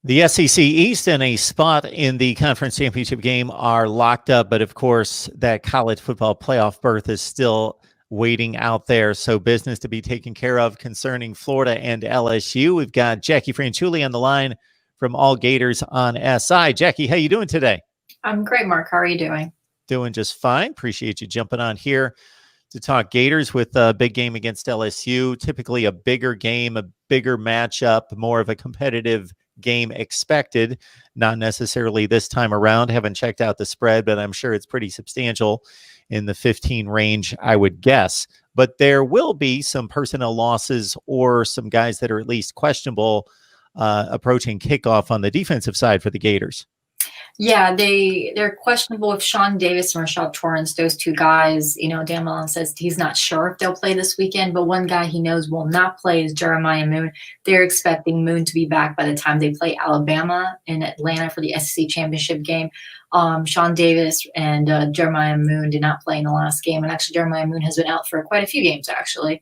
The SEC East and a spot in the conference championship game are locked up, but of course, that college football playoff berth is still waiting out there. So, business to be taken care of concerning Florida and LSU. We've got Jackie Franchuli on the line from All Gators on SI. Jackie, how you doing today? I'm great, Mark. How are you doing? Doing just fine. Appreciate you jumping on here to talk Gators with a big game against LSU. Typically, a bigger game, a bigger matchup, more of a competitive game expected. Not necessarily this time around. Haven't checked out the spread, but I'm sure it's pretty substantial in the 15 range, I would guess. But there will be some personnel losses or some guys that are at least questionable approaching kickoff on the defensive side for the Gators. Yeah, they're questionable with Sean Davis and Rashad Torrance. Those two guys, Dan Mullen says he's not sure if they'll play this weekend, but one guy he knows will not play is Jeremiah Moon. They're expecting Moon to be back by the time they play Alabama in Atlanta for the SEC championship game. Sean Davis and Jeremiah Moon did not play in the last game, and actually Jeremiah Moon has been out for quite a few games actually.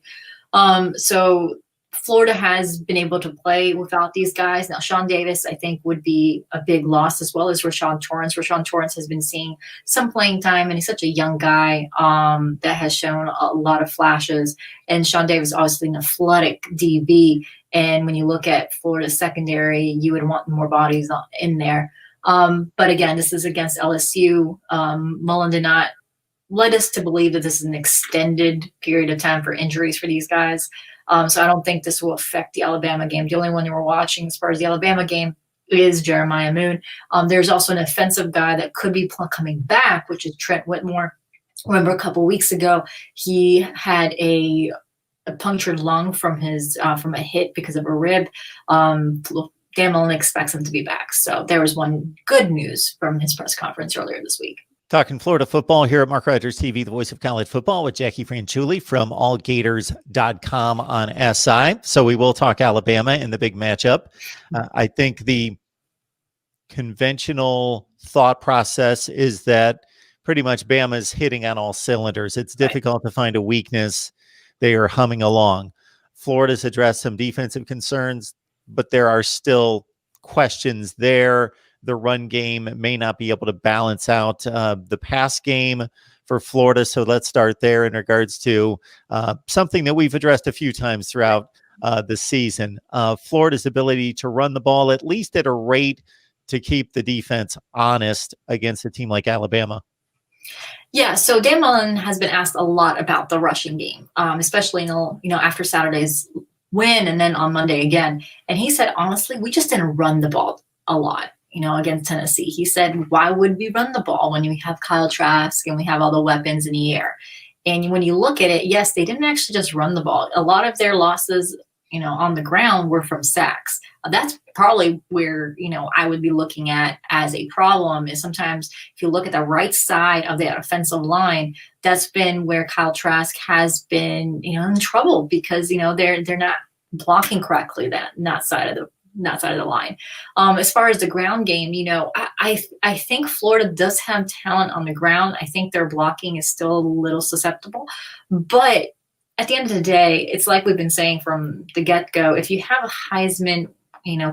So Florida has been able to play without these guys. Now, Sean Davis, I think, would be a big loss, as well as Rashad Torrance. Rashad Torrance has been seeing some playing time, and he's such a young guy that has shown a lot of flashes. And Sean Davis, obviously, an athletic DB. And when you look at Florida's secondary, you would want more bodies in there. But again, this is against LSU. Mullen did not led us to believe that this is an extended period of time for injuries for these guys. So I don't think this will affect the Alabama game. The only one that we're watching as far as the Alabama game is Jeremiah Moon. There's also an offensive guy that could be coming back, which is Trent Whitmore. Remember a couple weeks ago, he had a punctured lung from a hit because of a rib. Dan Mullen expects him to be back. So there was one good news from his press conference earlier this week. Talking Florida football here at Mark Rogers TV, the voice of college football, with Jackie Franchuli from allgators.com on SI. So we will talk Alabama in the big matchup. I think the conventional thought process is that pretty much Bama's hitting on all cylinders. It's difficult to find a weakness. They are humming along. Florida's addressed some defensive concerns, but there are still questions there. The run game may not be able to balance out the pass game for Florida. So let's start there in regards to something that we've addressed a few times throughout the season. Florida's ability to run the ball, at least at a rate to keep the defense honest against a team like Alabama. Yeah, so Dan Mullen has been asked a lot about the rushing game, especially after Saturday's win and then on Monday again. And he said, honestly, we just didn't run the ball a lot. Against Tennessee. He said, why would we run the ball when we have Kyle Trask and we have all the weapons in the air? And when you look at it, yes, they didn't actually just run the ball. A lot of their losses, on the ground were from sacks. That's probably where, I would be looking at as a problem is sometimes if you look at the right side of that offensive line, that's been where Kyle Trask has been, in trouble because, they're not blocking correctly that side of the line. As far as the ground game, I think Florida does have talent on the ground. I think their blocking is still a little susceptible. But at the end of the day, it's like we've been saying from the get-go, if you have a Heisman,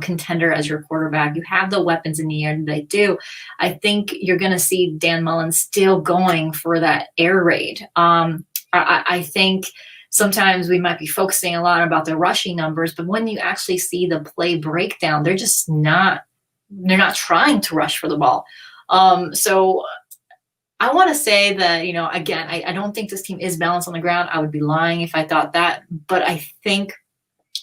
contender as your quarterback, you have the weapons in the air that they do, I think you're going to see Dan Mullen still going for that air raid. I think sometimes we might be focusing a lot about the rushing numbers, but when you actually see the play breakdown, they're not trying to rush for the ball. So I want to say that, again, I don't think this team is balanced on the ground. I would be lying if I thought that, but I think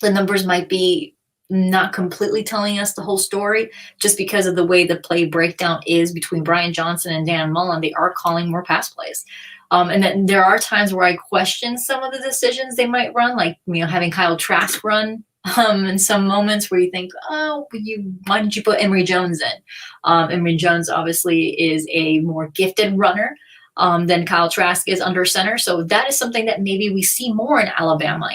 the numbers might be not completely telling us the whole story just because of the way the play breakdown is between Brian Johnson and Dan Mullen. They are calling more pass plays. And then there are times where I question some of the decisions they might run, like, having Kyle Trask run in some moments where you think, why did you put Emory Jones in? Emory Jones obviously is a more gifted runner than Kyle Trask is under center. So that is something that maybe we see more in Alabama.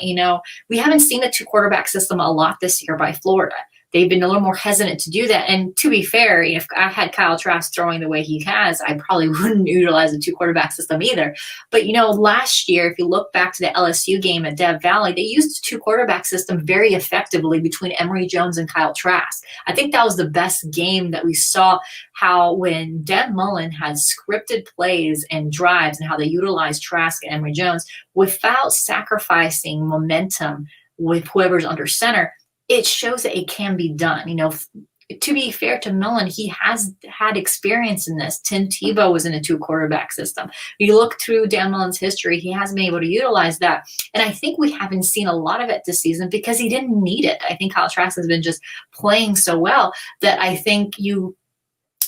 We haven't seen the two quarterback system a lot this year by Florida. they've been a little more hesitant to do that. And to be fair, if I had Kyle Trask throwing the way he has, I probably wouldn't utilize a 2 quarterback system either. But last year, if you look back to the LSU game at Dev Valley, they used a 2 quarterback system very effectively between Emory Jones and Kyle Trask. I think that was the best game that we saw, how when Dan Mullen had scripted plays and drives and how they utilized Trask and Emory Jones without sacrificing momentum with whoever's under center. It shows that it can be done. To be fair to Mullen, he has had experience in this. Tim Tebow was in a 2 quarterback system. You look through Dan Mullen's history, he has been able to utilize that. And I think we haven't seen a lot of it this season because he didn't need it. I think Kyle Trask has been just playing so well that I think you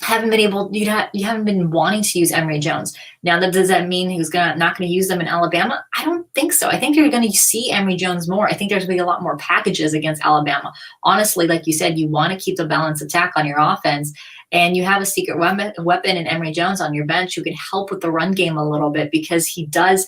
haven't been wanting to use Emory Jones. Now, does that mean he's not going to use them in Alabama? I don't think so. I think you're going to see Emory Jones more. I think there's going to be a lot more packages against Alabama. Honestly, like you said, you want to keep the balanced attack on your offense, and you have a secret weapon in Emory Jones on your bench who can help with the run game a little bit because he does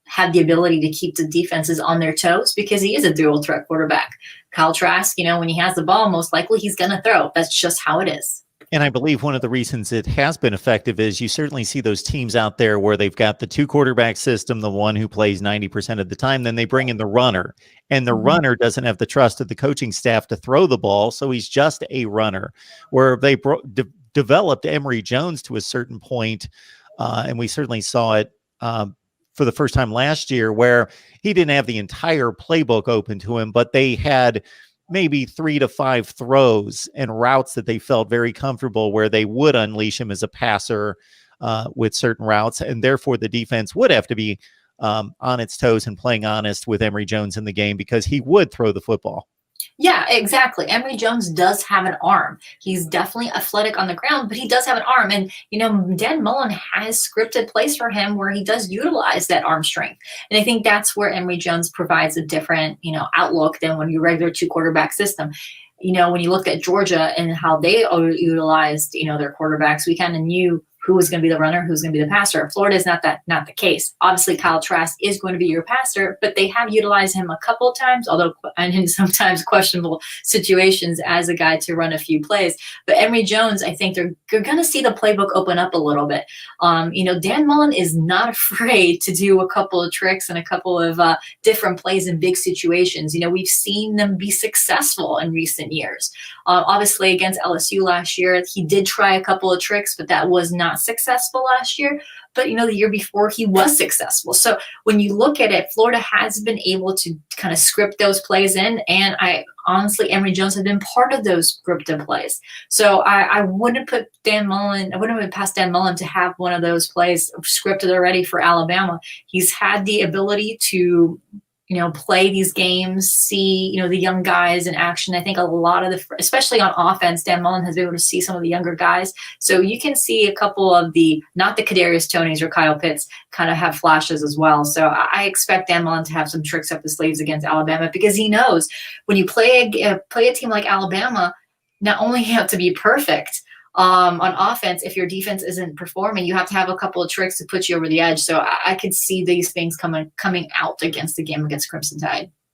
have the ability to keep the defenses on their toes because he is a dual threat quarterback. Kyle Trask, when he has the ball, most likely he's going to throw. That's just how it is. And I believe one of the reasons it has been effective is you certainly see those teams out there where they've got the 2 quarterback system, the one who plays 90% of the time, then they bring in the runner. And the runner doesn't have the trust of the coaching staff to throw the ball, so he's just a runner. Where they developed Emory Jones to a certain point, and we certainly saw it for the first time last year, where he didn't have the entire playbook open to him, but they had maybe 3 to 5 throws and routes that they felt very comfortable where they would unleash him as a passer with certain routes. And therefore the defense would have to be on its toes and playing honest with Emory Jones in the game because he would throw the football. Yeah, exactly. Emory Jones does have an arm. He's definitely athletic on the ground, but he does have an arm. And, Dan Mullen has scripted plays for him where he does utilize that arm strength. And I think that's where Emory Jones provides a different, outlook than when your regular 2 quarterback system. When you looked at Georgia and how they utilized, their quarterbacks, we kind of knew who was going to be the runner, who's going to be the passer. Florida is not the case. Obviously, Kyle Trask is going to be your passer, but they have utilized him a couple of times, although in sometimes questionable situations as a guy to run a few plays. But Emory Jones, I think you're going to see the playbook open up a little bit. Dan Mullen is not afraid to do a couple of tricks and a couple of different plays in big situations. We've seen them be successful in recent years. Obviously, against LSU last year, he did try a couple of tricks, but that was not successful last year. But, the year before he was successful. So when you look at it, Florida has been able to kind of script those plays in. And Emory Jones has been part of those scripted plays. So I wouldn't put I wouldn't put past Dan Mullen to have one of those plays scripted already for Alabama. He's had the ability to play these games, see, the young guys in action. I think a lot of especially on offense, Dan Mullen has been able to see some of the younger guys. So you can see a couple of not the Kadarius Tonys or Kyle Pitts kind of have flashes as well. So I expect Dan Mullen to have some tricks up his sleeves against Alabama because he knows when you play a team like Alabama, not only you have to be perfect, on offense, if your defense isn't performing, you have to have a couple of tricks to put you over the edge. So I could see these things coming out against the game against Crimson Tide.